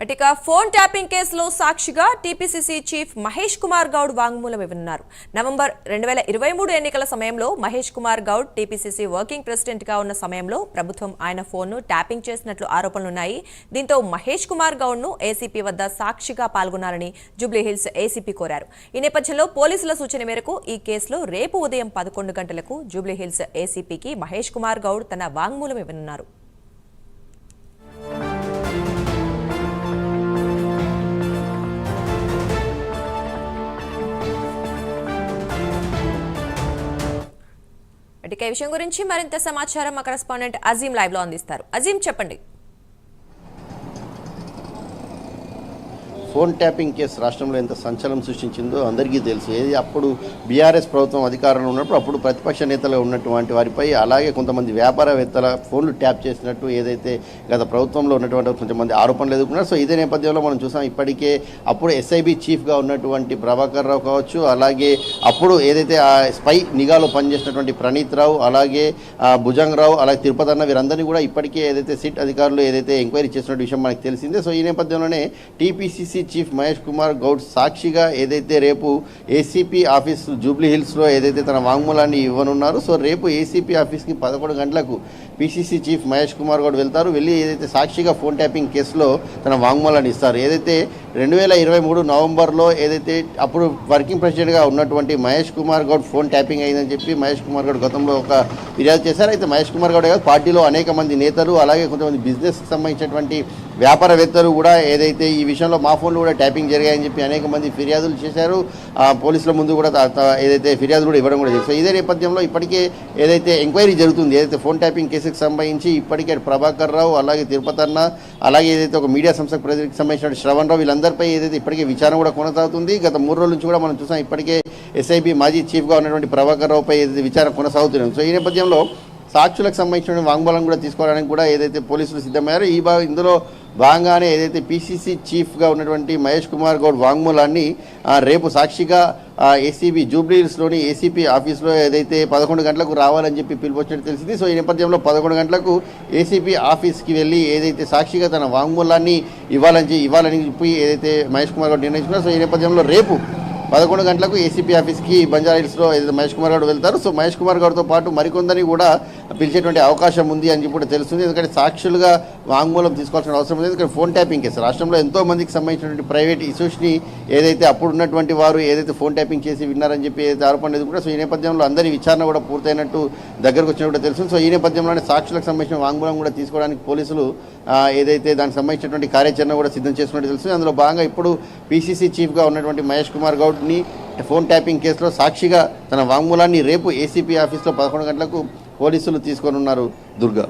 అటిక phone tapping కేసులో సాక్షిగా TPCC chief Mahesh Kumar Goud వాంగ్మూలం ఇవ్వనున్నారు. నవంబర్ 2023 ఎన్నికల సమయంలో Mahesh Kumar Goud TPCC working president గా ఉన్న సమయంలో ప్రభుత్వం ఆయన ఫోన్ను ట్యాపింగ్ చేసినట్లు ఆరోపణలున్నాయి. దీంతో మహేష్ కుమార్ గౌడ్ ను ఏసీపీ వద్ద సాక్షిగా పాల్గొనాలని జూబ్లీహిల్స్ ఏసీపీ కోరారు. ఈ నేపథ్యంలో పోలీసుల సూచన మేరకు ఈ కేసులో రేపు ఉదయం 11 గంటలకు జూబ్లీహిల్స్ ఏసీపీకి మహేష్ కుమార్ గౌడ్ తన వాంగ్మూలం ఇవ్వనున్నారు. ఈ విషయం గురించి మరింత సమాచారం మా కరెస్పాండెంట్ అజీం లైవ్ లో అందిస్తారు. అజీం, చెప్పండి. ఫోన్ ట్యాపింగ్ కేసు రాష్ట్రంలో ఎంత సంచలనం సృష్టించిందో అందరికీ తెలుసు. ఏది అప్పుడు బీఆర్ఎస్ ప్రభుత్వం అధికారంలో ఉన్నప్పుడు అప్పుడు ప్రతిపక్ష నేతలు ఉన్నటువంటి వారిపై, అలాగే కొంతమంది వ్యాపారవేత్తల ఫోన్లు ట్యాప్ చేసినట్టు ఏదైతే గత ప్రభుత్వంలో ఉన్నటువంటి కొంతమంది ఆరోపణలు ఎదుర్కొన్నారు. సో ఇదే నేపథ్యంలో మనం చూసాం, ఇప్పటికే అప్పుడు ఎస్ఐబి చీఫ్గా ఉన్నటువంటి ప్రభాకర్ రావు కావచ్చు, అలాగే అప్పుడు ఏదైతే ఆ స్పై నిఘాలో పనిచేసినటువంటి ప్రణీత్ రావు, అలాగే భుజంగ్ రావు, అలాగే తిరుపతి అన్న, వీరందరినీ కూడా ఇప్పటికే ఏదైతే సిట్ అధికారులు ఏదైతే ఎంక్వైరీ చేసిన విషయం మనకు తెలిసిందే. సో ఈ నేపథ్యంలోనే టీపీసీసీ చీఫ్ మహేష్ కుమార్ గౌడ్ సాక్షిగా ఏదైతే రేపు ఏసీపీ ఆఫీస్ జూబ్లీహిల్స్లో ఏదైతే తన వాంగ్మూలాన్ని ఇవ్వనున్నారు. సో రేపు ఏసీపీ ఆఫీస్కి 11 గంటలకు పీసీసీ చీఫ్ మహేష్ కుమార్ గౌడ్ వెళ్తారు. వెళ్ళి ఏదైతే సాక్షిగా ఫోన్ ట్యాపింగ్ కేసులో తన వాంగ్మూలాన్ని ఇస్తారు. ఏదైతే 2023 నవంబర్లో ఏదైతే అప్పుడు వర్కింగ్ ప్రెసిడెంట్గా ఉన్నటువంటి మహేష్ కుమార్ గౌడ్ ఫోన్ ట్యాపింగ్ అయిందని చెప్పి మహేష్ కుమార్ గౌడ్ గతంలో ఒక ఫిర్యాదు చేశారు. అయితే మహేష్ కుమార్ గౌడ్ పార్టీలో అనేక మంది నేతలు, అలాగే కొంతమంది బిజినెస్కి సంబంధించినటువంటి వ్యాపారవేత్తలు కూడా ఏదైతే ఈ విషయంలో మా ఫోన్లు కూడా ట్యాపింగ్ జరిగాయని చెప్పి అనేక మంది ఫిర్యాదులు చేశారు. పోలీసుల ముందు కూడా ఏదైతే ఫిర్యాదు కూడా ఇవ్వడం కూడా చేశారు. ఇదే నేపథ్యంలో ఇప్పటికే ఏదైతే ఎంక్వైరీ జరుగుతుంది, ఏదైతే ఫోన్ ట్యాపింగ్ కేసుకు సంబంధించి ఇప్పటికే ప్రభాకర్ రావు, అలాగే తిరుపతి అన్న, అలాగే ఏదైతే ఒక మీడియా సంస్థకు ప్రజలకు సంబంధించిన శ్రవణ్ రావు, వీళ్ళందరిపై ఏదైతే ఇప్పటికే విచారణ కూడా కొనసాగుతుంది. గత 3 రోజుల నుంచి కూడా మనం చూసాం, ఇప్పటికే ఎస్ఐబి మాజీ చీఫ్గా ఉన్నటువంటి ప్రభాకర్ రావుపై ఏదైతే విచారణ కొనసాగుతుంది. సో ఈ నేపథ్యంలో సాక్షులకు సంబంధించిన వాంగ్మూలం కూడా తీసుకోవడానికి కూడా ఏదైతే పోలీసులు సిద్ధమయ్యారో ఇందులో భాగంగానే ఏదైతే పీసీసీ చీఫ్గా ఉన్నటువంటి మహేష్ కుమార్ గౌడ్ వాంగ్మూలాన్ని రేపు సాక్షిగా ఏసీబీ జూబ్లీహిల్స్లోని ఏసీపీ ఆఫీస్లో ఏదైతే 11 గంటలకు రావాలని చెప్పి పిలుపుచ్చినట్టు తెలిసింది. సో ఈ నేపథ్యంలో 11 గంటలకు ఏసీపీ ఆఫీస్కి వెళ్ళి ఏదైతే సాక్షిగా తన వాంగ్మూలాన్ని ఇవ్వాలని చెప్పి ఏదైతే మహేష్ కుమార్ గౌడ్ నిర్ణయించుకున్నారో, సో ఈ నేపథ్యంలో రేపు 11 గంటలకు ఏసీపీ ఆఫీస్కి బంజారాహిల్స్లో ఏదైతే మహేష్ కుమార్ గౌడ్ వెళ్తారు. సో మహేష్ కుమార్ గౌడ్తో పాటు మరికొందరిని కూడా పిలిచేటువంటి అవకాశం ఉంది అని చెప్పి కూడా తెలుస్తుంది. ఎందుకంటే సాక్షులుగా వాంగ్మూలం తీసుకోవాల్సిన అవసరం ఉంది. ఎందుకంటే ఫోన్ ట్యాపింగ్ కేసు రాష్ట్రంలో ఎంతో మందికి సంబంధించినటువంటి ప్రైవేట్ ఇష్యూస్ని ఏదైతే అప్పుడు ఉన్నటువంటి వారు ఏదైతే ఫోన్ ట్యాపింగ్ చేసి విన్నారని చెప్పి ఏదైతే ఆరోపణ ఎదుర్కొంటారో, సో ఈ నేపథ్యంలో అందరి విచారణ కూడా పూర్తయినట్టు దగ్గరకు వచ్చినట్టు కూడా తెలుస్తుంది. సో ఈ నేపథ్యంలోనే సాక్షులకు సంబంధించిన వాంగ్మూలం కూడా తీసుకోవడానికి పోలీసులు ఏదైతే దానికి సంబంధించినటువంటి కార్యాచరణ కూడా సిద్ధం చేసుకున్నట్టు తెలుస్తుంది. అందులో భాగంగా ఇప్పుడు పీసీసీ చీఫ్గా ఉన్నటువంటి మహేష్ కుమార్ గౌడ్ని ఫోన్ ట్యాపింగ్ కేసులో సాక్షిగా తన వాంగ్మూలాన్ని రేపు ఏసీపీ ఆఫీస్లో 11 గంటలకు పోలీసులు తీసుకొనున్నారు. దుర్గా.